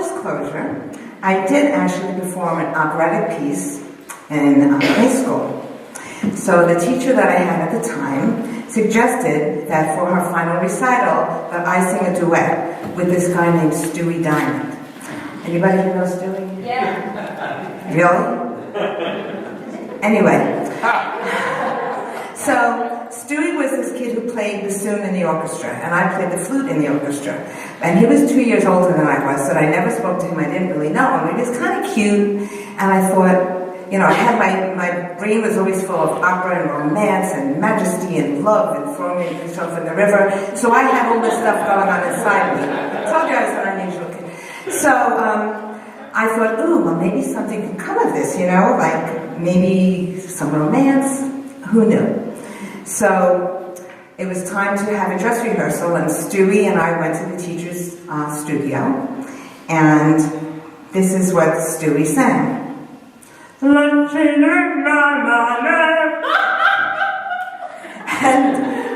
disclosure, I did actually perform an operatic piece in high school. So the teacher that I had at the time suggested that for her final recital that I sing a duet with this guy named Stewie Diamond. Anybody who knows Stewie? Yeah. Really? Anyway. So Stewie was this kid who played bassoon in the orchestra, and I played the flute in the orchestra. And he was 2 years older than I was, so I never spoke to him. I didn't really know him. He was kind of cute, and I thought, you know, I had my brain was always full of opera and romance and majesty and love and throwing yourself in the river. So I had all this stuff going on inside me. I told you I was an unusual kid. So I thought, ooh, well, maybe something can come of this, you know, like maybe some romance. Who knew? So it was time to have a dress rehearsal, and Stewie and I went to the teacher's studio, and this is what Stewie sang. And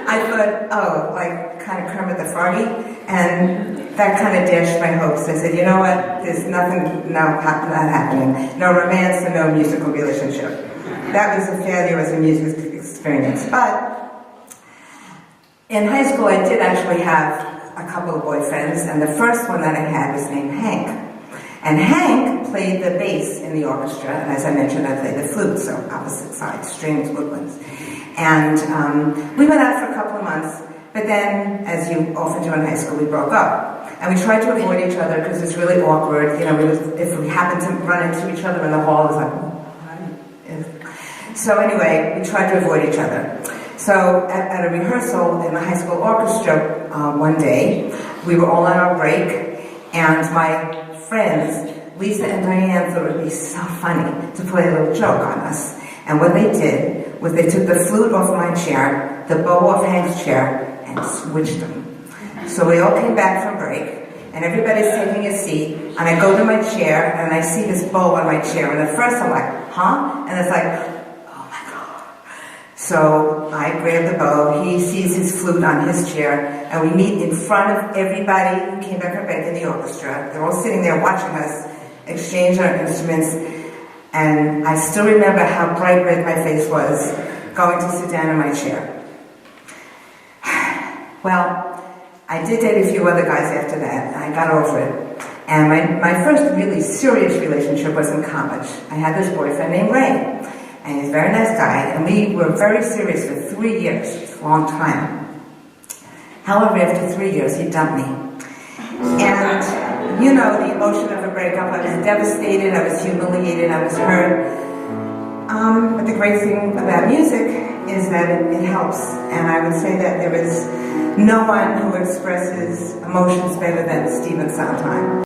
I thought, oh, like kind of Kermit the Froggy, and that kind of dashed my hopes. I said, you know what, there's nothing not happening. No romance and no musical relationship. That was a failure as a music experience. But in high school, I did actually have a couple of boyfriends, and the first one that I had was named Hank. And Hank played the bass in the orchestra, and as I mentioned, I played the flute, so opposite sides, strings, woodwinds. And we went out for a couple of months, but then, as you often do in high school, we broke up. And we tried to avoid each other because it's really awkward. You know, if we happened to run into each other in the hall, it was like, so anyway, we tried to avoid each other. So at a rehearsal in the high school orchestra one day, we were all on our break, and my friends, Lisa and Diane, thought it would be so funny to play a little joke on us. And what they did was they took the flute off my chair, the bow off Hank's chair, and switched them. So we all came back from break, and everybody's taking a seat, and I go to my chair, and I see this bow on my chair, and at first I'm like, huh? And it's like, oh my God. So I grab the bow, he sees his flute on his chair, and we meet in front of everybody who came back from break in the orchestra. They're all sitting there watching us exchange our instruments, and I still remember how bright red my face was going to sit down in my chair. Well, I did date a few other guys after that, and I got over it. And my first really serious relationship was in college. I had this boyfriend named Ray, and he's a very nice guy, and we were very serious for 3 years. It's a long time. However, after 3 years, he dumped me. And, you know, the emotion of a breakup, I was devastated, I was humiliated, I was hurt. But the great thing about music is that it helps. And I would say that there is no one who expresses emotions better than Stephen Sondheim.